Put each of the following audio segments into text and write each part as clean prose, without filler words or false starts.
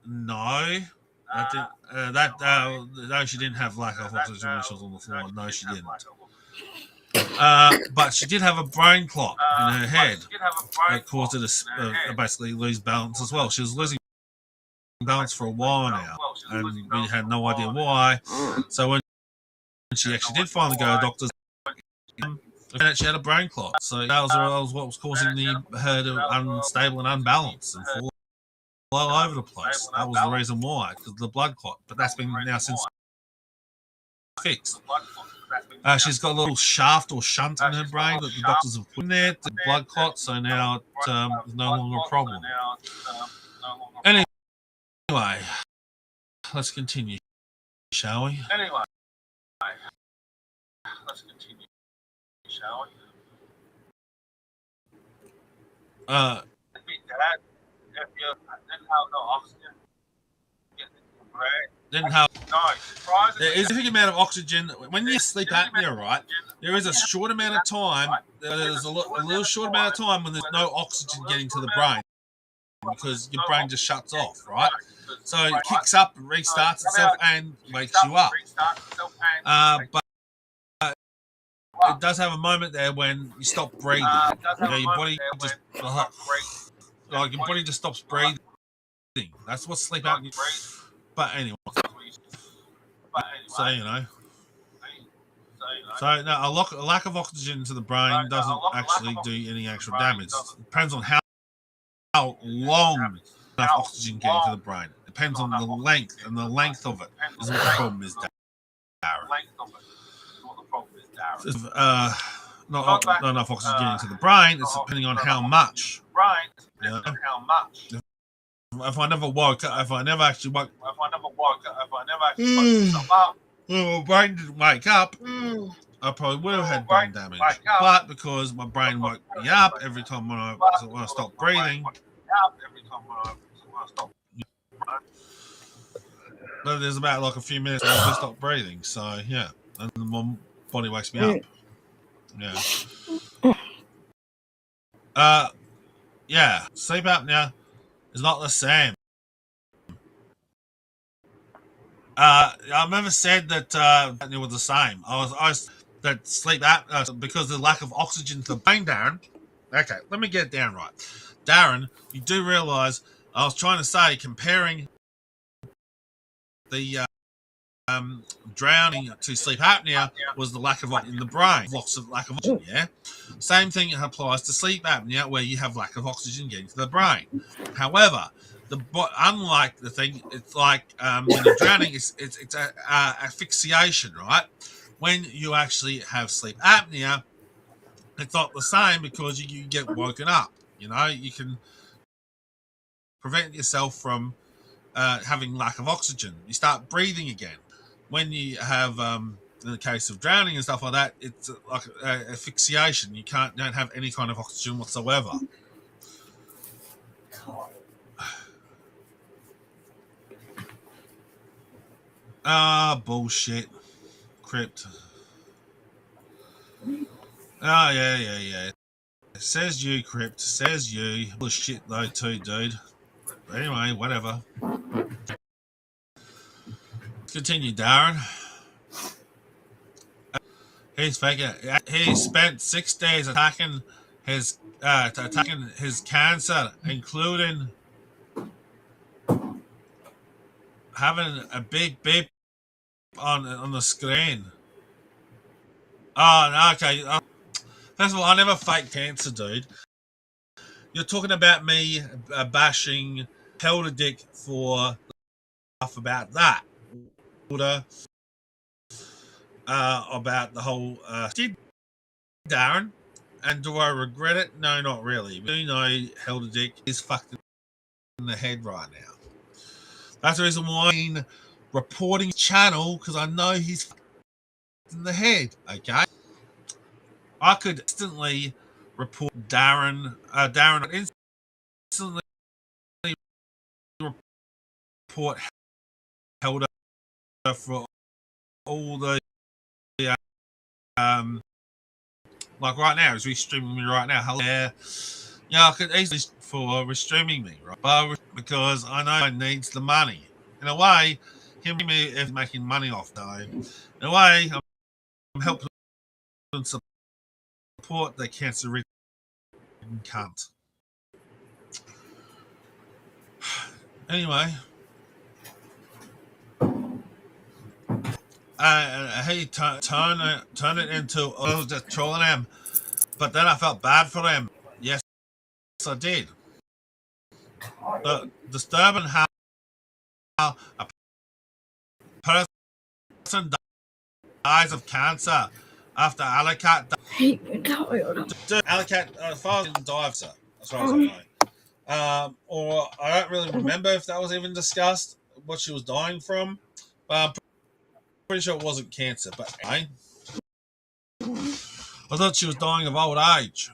No. No, she didn't have lack of oxygen when she was on the floor. No, she didn't. But she did have a brain clot in her head that caused her to basically lose balance as well. She was losing balance for a while now, and we had no idea why. So when she actually did finally go to doctors, she had a brain clot. So that was what was causing her to unstable and unbalanced and fall all over the place. That was the reason why, because of the blood clot. But that's been now since fixed. She's got a little shaft or shunt in her brain that the doctors have put in there to blood clot, so now it's no longer a problem. Anyway, let's continue, shall we? Didn't have. There is a big amount of oxygen when you sleep apnea, right? There is a short amount of time. There's a little short amount of time when there's no oxygen getting to the brain because your brain just shuts off, right? So it kicks up, restarts itself, and wakes you up. But it does have a moment there when you stop breathing. Your body just your body just stops breathing. That's what sleep apnea. But anyway, so you know. So no, a lack of oxygen to the brain doesn't actually do any actual damage. It depends on how long enough oxygen getting to the brain. It depends on the length, and the length of it is what the problem is, Darren. Not enough oxygen getting to the brain. It's depending on how much. You know? If I never actually woke my brain didn't wake up, I probably would have had brain damage. But because my brain woke me up every time when I stopped breathing, but there's about like a few minutes when I just stop breathing. So yeah, and my body wakes me up. Yeah. Sleep apnea is not the same. I've never said that it was the same. I was that sleep apnea because of the lack of oxygen to the brain, Darren. Okay, let me get it down right. Darren, you do realise I was trying to say comparing the drowning to sleep apnea was the lack of oxygen in the brain. Lots of lack of oxygen, yeah? Same thing applies to sleep apnea where you have lack of oxygen getting to the brain. However, unlike the thing, it's like when you're drowning, it's asphyxiation, right? When you actually have sleep apnea, it's not the same because you get woken up. You know, you can prevent yourself from having lack of oxygen. You start breathing again. When you have, in the case of drowning and stuff like that, it's like asphyxiation. You don't have any kind of oxygen whatsoever. Bullshit. Crypt. Yeah. Says you, Crypt. Says you. Bullshit though too, dude. But anyway, whatever. Continue, Darren. He spent 6 days attacking his cancer, including having a big beep on the screen. Oh, okay. First of all, I never faked cancer, dude. You're talking about me bashing Helder Dick for stuff about that. About the whole did Darren, and do I regret it? No, not really. We do know Helder Dick is fucked in the head right now. That's the reason why I'm reporting channel, because I know he's fucked in the head. Okay, I could instantly report Darren. Darren instantly report Helder for all the like right now, as we streaming me right now. Hello there. Yeah, I could easily for streaming me, right? But because I know I needs the money. In a way, him is making money off though. In a way, I'm helping support the cancer-ridden cunt. Anyway, he turn it into I was just trolling him, but then I felt bad for him. Yes, I did. But disturbing how a person dies of cancer after Alicat. Alicat, as far as didn't die of cancer, as far as I know. Or I don't really remember if that was even discussed what she was dying from. But I'm pretty sure it wasn't cancer. But anyway, I thought she was dying of old age.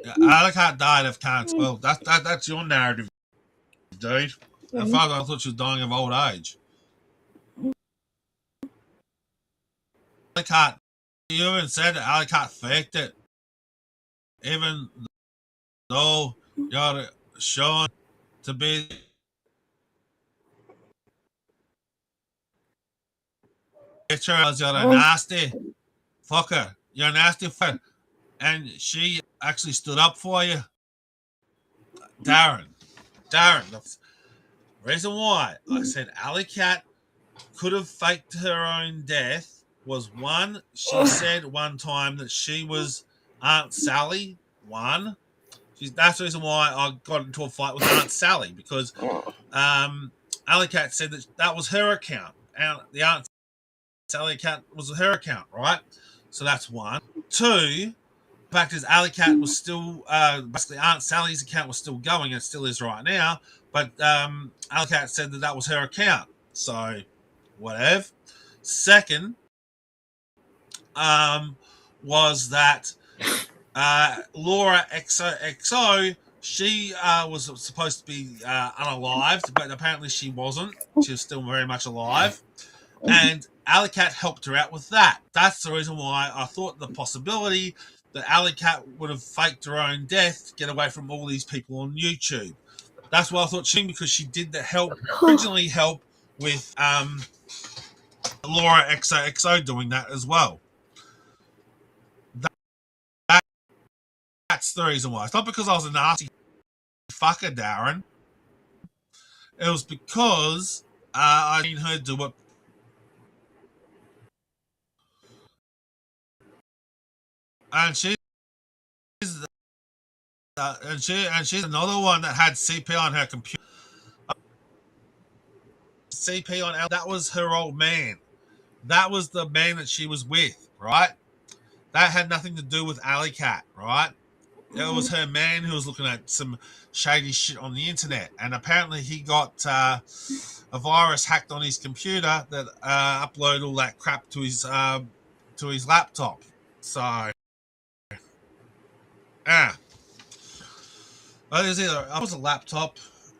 Alicat died of cancer. Well, that's your narrative, dude. At first, I thought she was dying of old age. Alicat, you even said that Alicat faked it, even though you're shown to be. Picture as you're a nasty fucker. You're a nasty fucker. And she actually stood up for you. Darren, the reason why I said Alicat could have faked her own death was one, she said one time that she was Aunt Sally. That's the reason why I got into a fight with Aunt Sally, because Alicat said that was her account. And the Aunt Sally account was her account, right? So that's one. Two, the fact is Alicat was still basically Aunt Sally's account was still going, and still is right now. But Alicat said that was her account. So whatever. Second, was that Laura XOXO, she was supposed to be unalived, but apparently she wasn't. She was still very much alive. And Alicat helped her out with that. That's the reason why I thought the possibility that Alicat would have faked her own death to get away from all these people on YouTube. That's why I thought because she did originally help with Laura XOXO doing that as well. That's the reason why. It's not because I was a nasty fucker, Darren. It was because I seen her do it. And she's she's another one that had CP on her computer. CP on that was her old man. That was the man that she was with, right? That had nothing to do with Alicat, right? It was her man who was looking at some shady shit on the internet, and apparently he got a virus hacked on his computer that uploaded all that crap to his laptop. So, it was a laptop,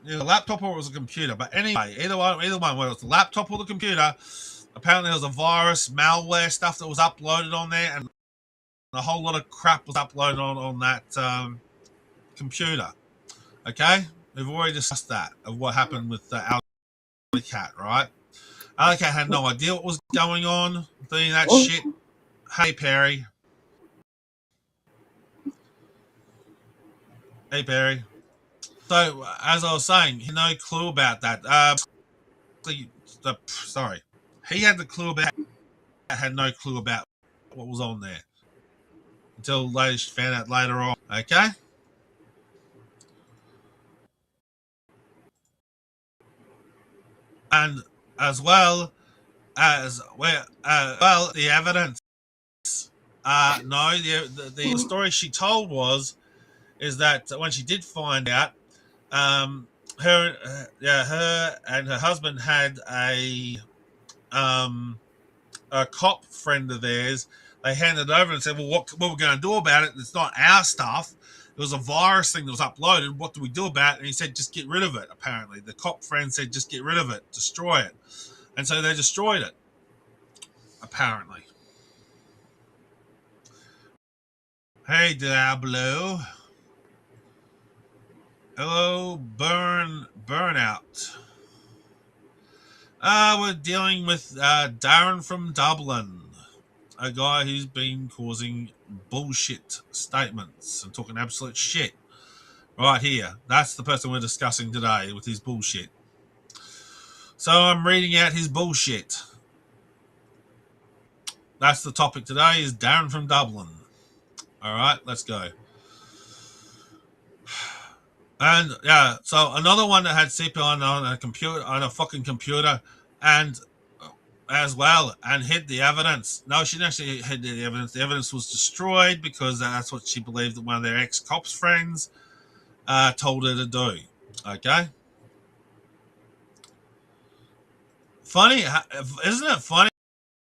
a laptop or it was a computer. But anyway, either one, whether it was the laptop or the computer, apparently there was a virus, malware stuff that was uploaded on there, and a whole lot of crap was uploaded on that computer. Okay, we've already discussed that of what happened with Alicat, right? Alicat had no idea what was going on, doing that shit. Hey Perry. Hey Perry. So as I was saying, he had no clue about that. Sorry, he had the clue about. Had no clue about what was on there until later she found out later on. Okay. And as well as the evidence. No, the story she told is that when she did find out, her and her husband had a cop friend of theirs. They handed it over and said, "Well, what we're going to do about it? It's not our stuff. It was a virus thing that was uploaded. What do we do about it?" And he said, "Just get rid of it." Apparently, the cop friend said, "Just get rid of it, destroy it." And so they destroyed it, apparently. Hey, Diablo. Hello, Burnout. We're dealing with Darren from Dublin, a guy who's been causing bullshit statements and talking absolute shit. Right here. That's the person we're discussing today with his bullshit. So I'm reading out his bullshit. That's the topic today, is Darren from Dublin. Alright, let's go. And yeah, so another one that had CPU on a computer, on a fucking computer, and as well, and hid the evidence. No, she didn't actually hid the evidence. The evidence was destroyed because that's what she believed that one of their ex-cops friends told her to do. Okay? Funny, isn't it funny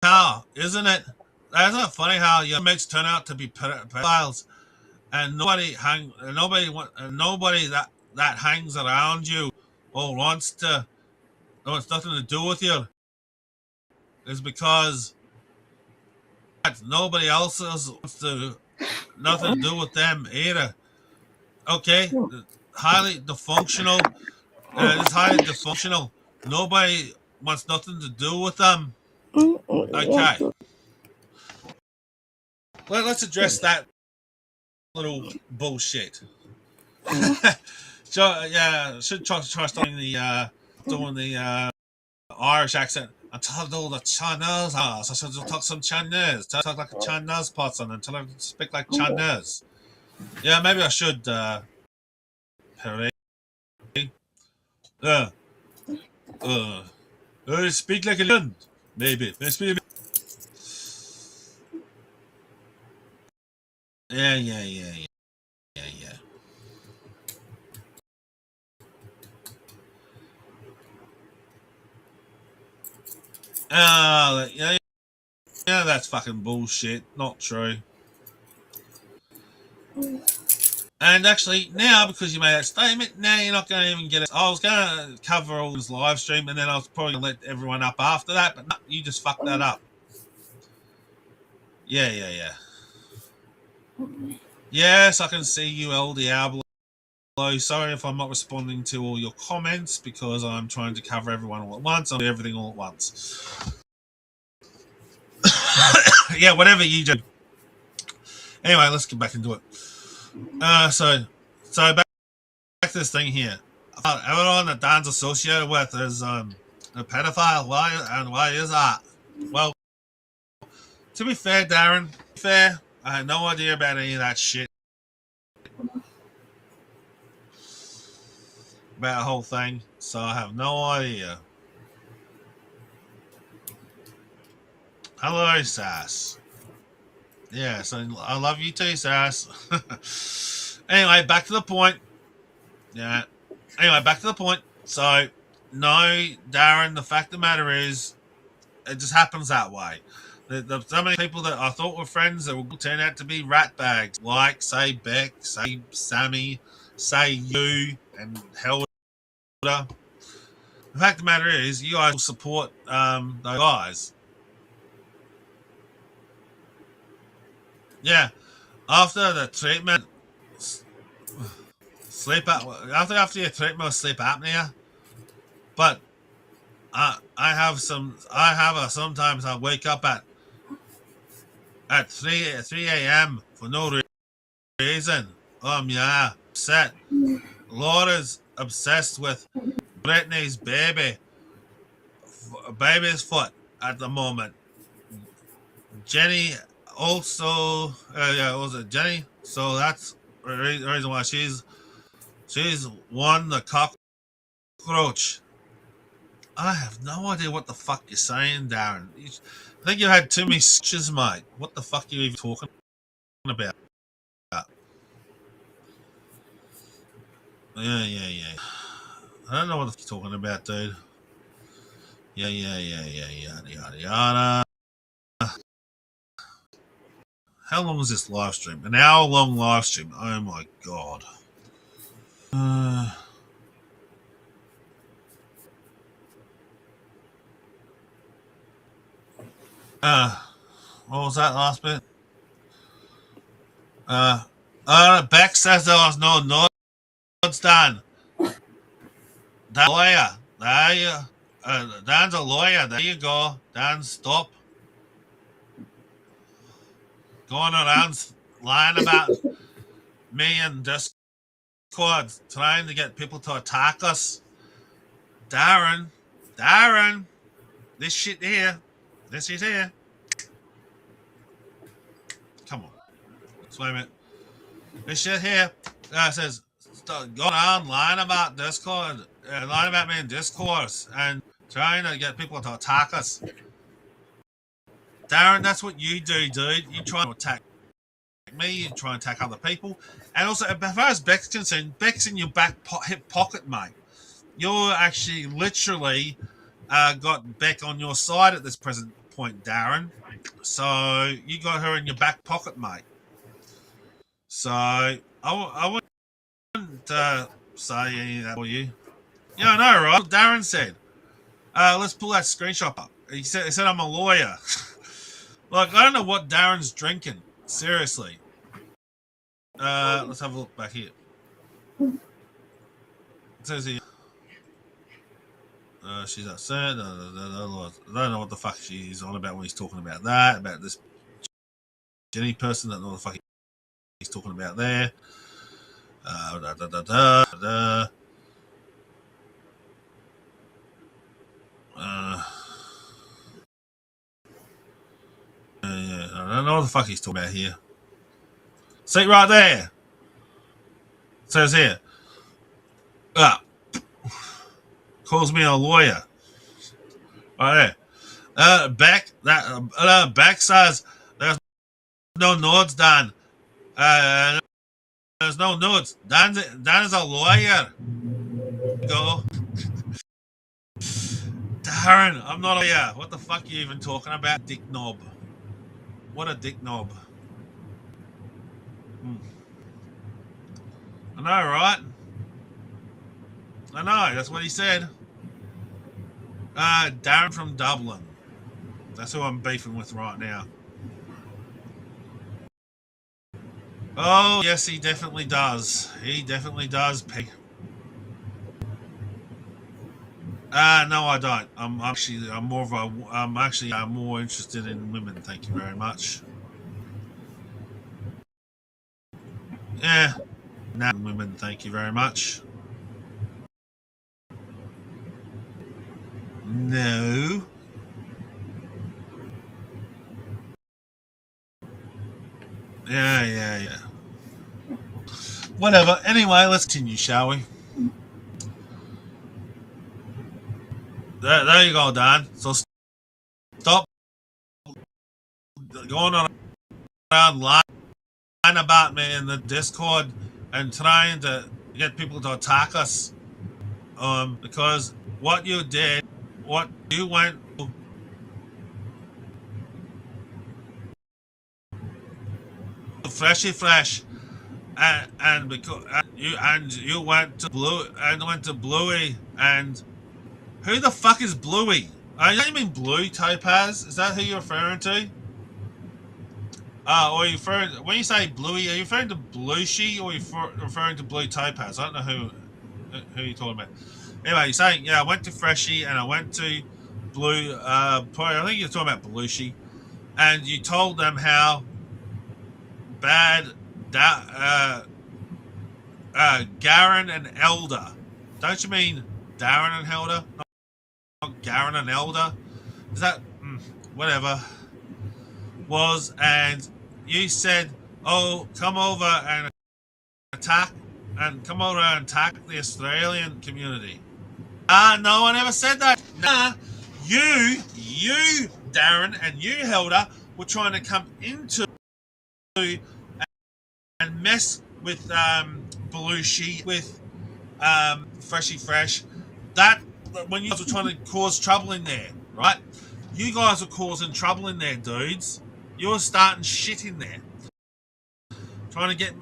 how, isn't it funny how your mates turn out to be pedophiles, and nobody that hangs around you or wants nothing to do with you is because nobody else wants to nothing to do with them either. Okay, highly dysfunctional. It's highly dysfunctional. Nobody wants nothing to do with them. Okay. Well, let's address that little bullshit. So, yeah, should try doing the Irish accent. I told all the Chinese, I should talk some Chinese. Talk like a Chinese person and tell them to speak like Chinese. Yeah, maybe I should, Perry. Speak like a Lund, maybe. Yeah. Yeah, that's fucking bullshit. Not true. And actually, now, because you made that statement, now you're not going to even get it. I was going to cover all this live stream, and then I was probably going to let everyone up after that, but no, you just fucked that up. Yeah. Yes, I can see you, El Diablo. Sorry if I'm not responding to all your comments, because I'm trying to cover everyone all at once. I'll do everything all at once. Yeah, whatever you do. Anyway, let's get back into it. So back to this thing here. Everyone that Dan's associated with is a pedophile. Why is that? Well, to be fair, Darren, I had no idea about any of that shit. About the whole thing, so I have no idea. Hello, Sass. Yes, I love you too, Sass. Anyway, back to the point. Yeah. Anyway, back to the point. So, no, Darren, the fact of the matter is, it just happens that way. So many people that I thought were friends that will turn out to be ratbags, like, say, Beck, say, Sammy, say, you, and Helder. The fact of the matter is, you guys will support those guys. Yeah. After the treatment, after your treatment with sleep apnea, but sometimes I wake up at 3 a.m. for no reason. Yeah, upset. Laura's obsessed with Brittany's baby's foot at the moment. Jenny also, was it Jenny? So that's the reason why she's won the cockroach. I have no idea what the fuck you're saying, Darren. I think you had too many stitches, mate. What the fuck are you even talking about? Yeah. I don't know what you're talking about, dude. Yeah, yada. How long is this live stream? An hour-long live stream. Oh my god. Uh, what was that last bit? Beck says there was no nods done. That lawyer. There you Dan's a lawyer. There you go. Dan, stop going around lying about me and Discord, trying to get people to attack us. Darren, this shit here. This is here. Come on. Wait a minute. This shit here says, going on lying about Discord, lying about me in Discourse, and trying to get people to attack us. Darren, that's what you do, dude. You try to attack me, you try and attack other people. And also, as far as Beck's concerned, Beck's in your back hip pocket, mate. You're actually literally got Beck on your side at this present point, Darren. So you got her in your back pocket, mate. So I wouldn't say any of that for you. Yeah, I know, right? Darren said. Let's pull that screenshot up. He said I'm a lawyer. Like, I don't know what Darren's drinking. Seriously. Let's have a look back here. It says here. She's upset. I don't know what the fuck she's on about when he's talking about that. About this Jenny person. I don't know what the fuck he's talking about there. I don't know what the fuck he's talking about here. See right there. It says here. Calls me a lawyer. Right there. Beck says there's no nods done. There's no nods. Dan is a lawyer. Go. Darren, I'm not a lawyer. What the fuck are you even talking about, dick knob? What a dick knob. I know, right? I know, that's what he said. Darren from Dublin. That's who I'm beefing with right now. Oh, yes, he definitely does. He definitely does, Peg. No, I don't. I'm more interested in women. Thank you very much. Yeah, no, women. Thank you very much. No. Yeah. Whatever. Anyway, let's continue, shall we? There you go, Dan. So stop going around lying about me in the Discord and trying to get people to attack us. Because what you did, what you went to Freshy Fresh, and because you went to Bluey, and who the fuck is Bluey? Don't you mean Blue Topaz? Is that who you're referring to? Or you when you say Bluey, are you referring to Blueshy or are you referring to Blue Topaz? I don't know who you're talking about. Anyway, you're saying, yeah, I went to Freshie and I went to Blue, I think you're talking about Belushi, and you told them how bad Garen and Elder. Don't you mean Darren and Elder? Not Garen and Elder? Is that whatever was? And you said, "Oh, come over and attack the Australian community." No, I never said that. Nah, you, Darren, and you, Helder, were trying to come into and mess with Belushi, with Freshy Fresh. That when you guys were trying to cause trouble in there, right? You guys were causing trouble in there, dudes. You were starting shit in there, trying to get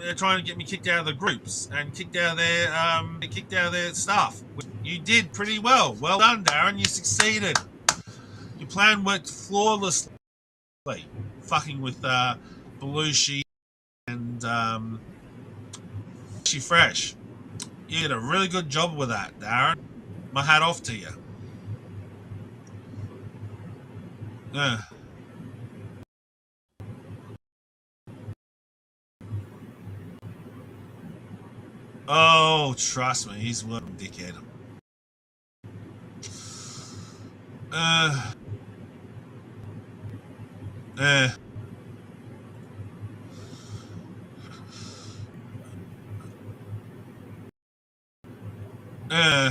me kicked out of the groups and kicked out of their stuff. You did pretty well. Well done, Darren. You succeeded. Your plan worked flawlessly. fucking with Belushi and She Fresh. You did a really good job with that, Darren. My hat off to you. Oh, trust me, he's one dickhead. Uh, uh,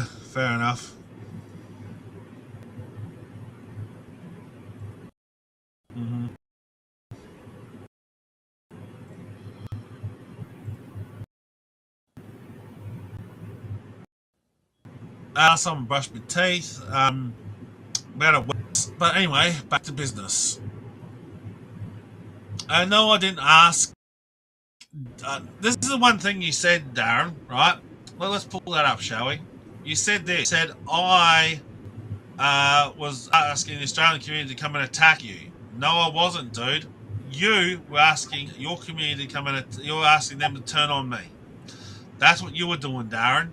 fair enough. Mm-hmm. Someone brushed my teeth. But anyway, back to business. I know I didn't ask. This is the one thing you said, Darren, right? Well, let's pull that up, shall we? You said this. You said, I was asking the Australian community to come and attack you. No, I wasn't, dude. You were asking your community to come and you were asking them to turn on me. That's what you were doing, Darren.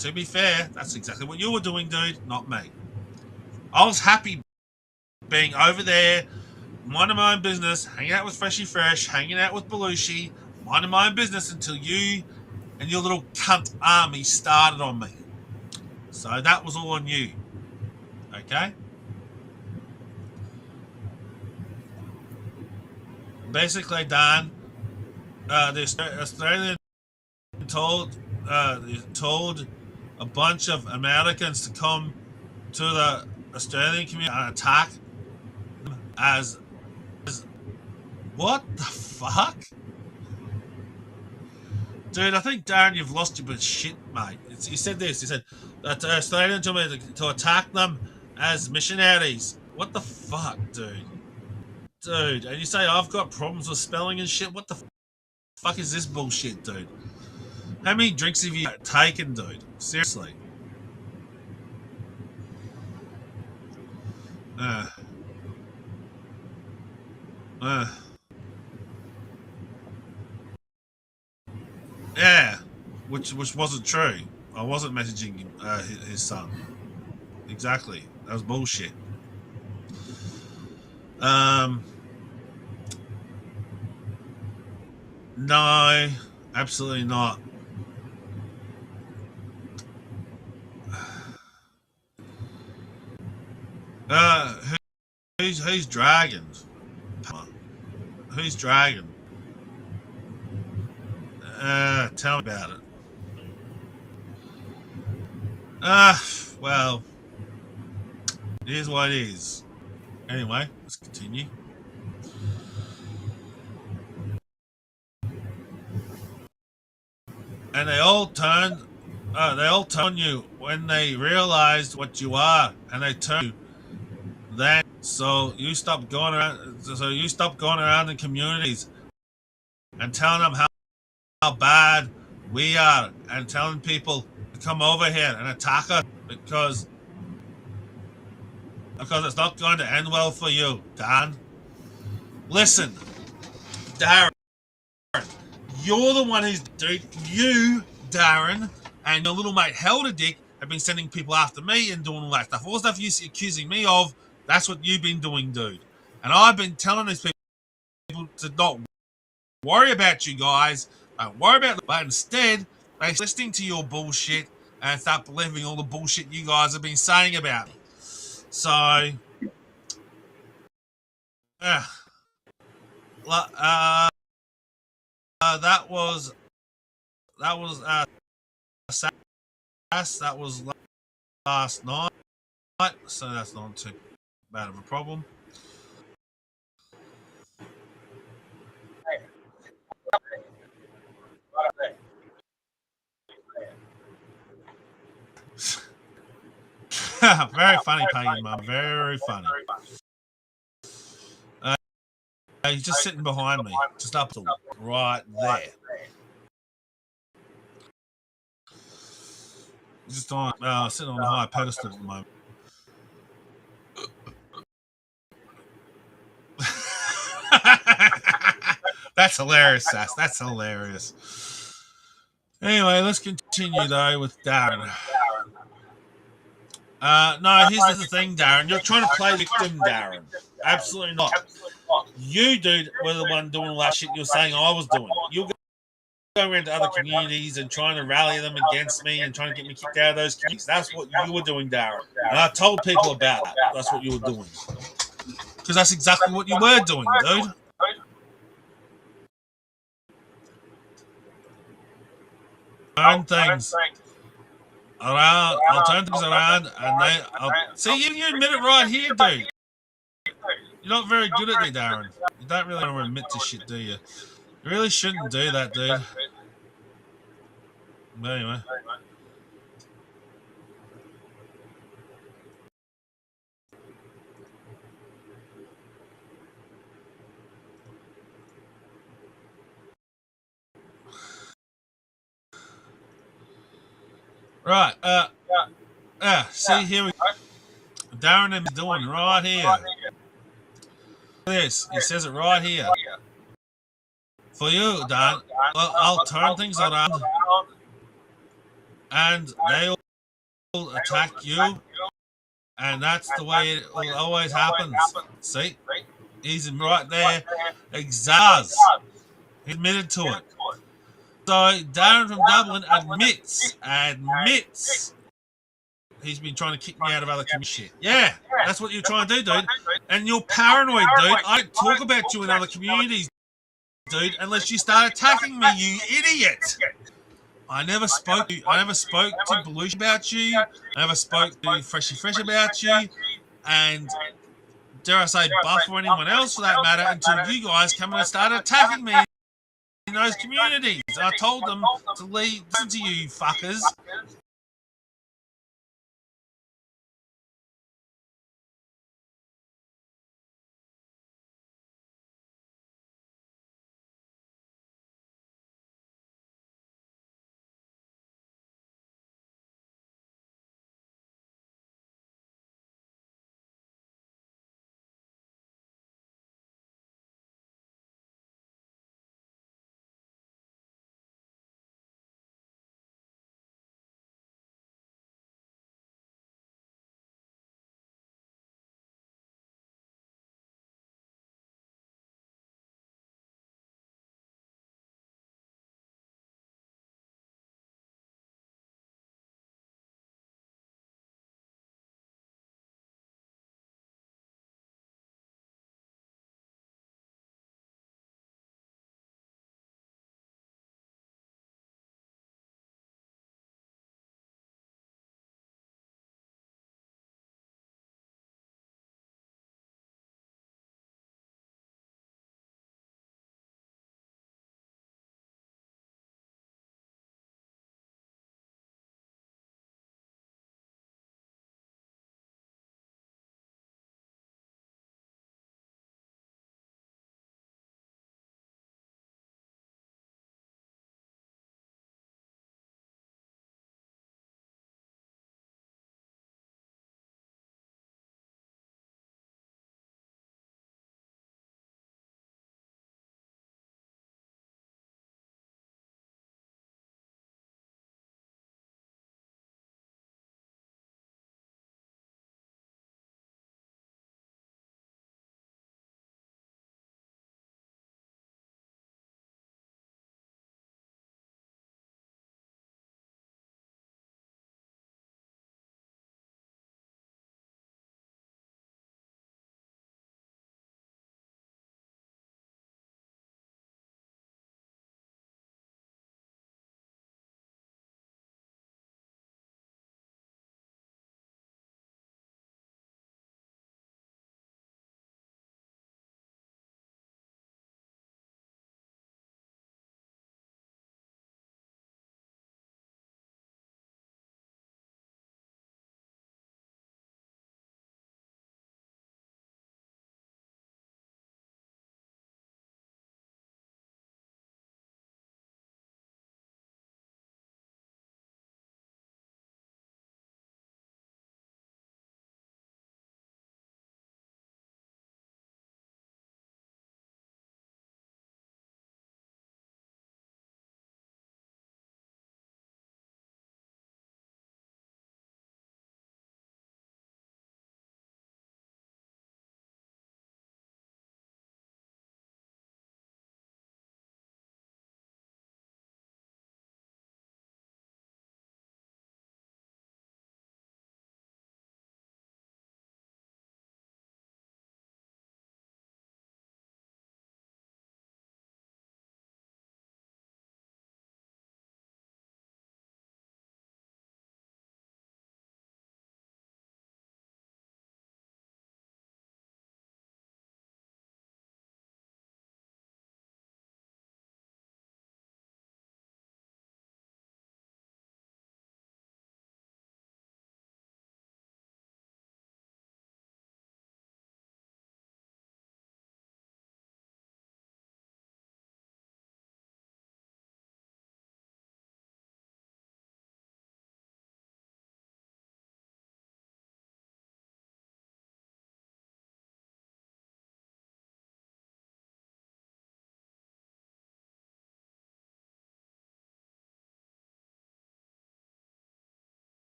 To be fair, that's exactly what you were doing, dude, not me. I was happy being over there, minding my own business, hanging out with Freshy Fresh, hanging out with Belushi, minding my own business until you and your little cunt army started on me. So that was all on you. Okay? Basically, Dan, the Australian told a bunch of Americans to come to the Australian community and attack as what the fuck? Dude, I think, Darren, you've lost your shit, mate. He said this. He said that Australian told me to attack them as missionaries. What the fuck, dude? Dude, and you say I've got problems with spelling and shit? What the fuck is this bullshit, dude? How many drinks have you taken, dude? Seriously. Yeah, which wasn't true. I wasn't messaging his son. Exactly. That was bullshit. No, absolutely not. Who's dragons? Who's dragon? Tell me about it. Well, it is what it is. Anyway, let's continue. And they all turn you when they realized what you are, and they turn you. Then, so you stop going around. So you stop going around in communities and telling them how bad we are, and telling people to come over here and attack us because it's not going to end well for you, Dan. Listen, Darren, you're the one who's dude. You, Darren, and your little mate Helder Dick have been sending people after me and doing all that stuff. All the stuff you're accusing me of, that's what you've been doing, dude. And I've been telling these people to not worry about you guys. Don't worry about them. But instead, they're listening to your bullshit and start believing all the bullshit you guys have been saying about me. So, that was SAS. That was last night, so that's not too bad of a problem. Very funny, Pagan Mum. Very funny. He's just sitting behind me, just up right there. Just on sitting on a high pedestal at the moment. That's hilarious, Sass. That's hilarious. Anyway, let's continue though with Darren. No, here's the thing, Darren. You're trying to play victim, Darren. Absolutely not. You, dude, were the one doing all that shit you're saying I was doing. You're going around to other communities and trying to rally them against me and trying to get me kicked out of those communities. That's what you were doing, Darren. And I told people about that. That's what you were doing. Because that's exactly what you were doing, dude. Turn things around. I'll turn things around, and see. You admit it right here, dude. You're not very good at it, Darren. You don't really want to admit to shit, do you? You really shouldn't do that, dude. But anyway. Right, see here we Darren is doing right here. This, he says it right here. For you, Dan, I'll turn things around and they'll attack you, and that's the way it always happens. See? He's right there. Exaz. He admitted to it. So Darren from Dublin admits he's been trying to kick me out of other community shit. Yeah, that's what you're trying to do, dude. And you're paranoid, dude. I don't talk about you in other communities, dude, unless you start attacking me, you idiot. I never spoke to Belushi about you. I never spoke to Freshy Fresh about you. And dare I say Buff or anyone else for that matter, until you guys come and start attacking me in those communities. I told them to listen to you fuckers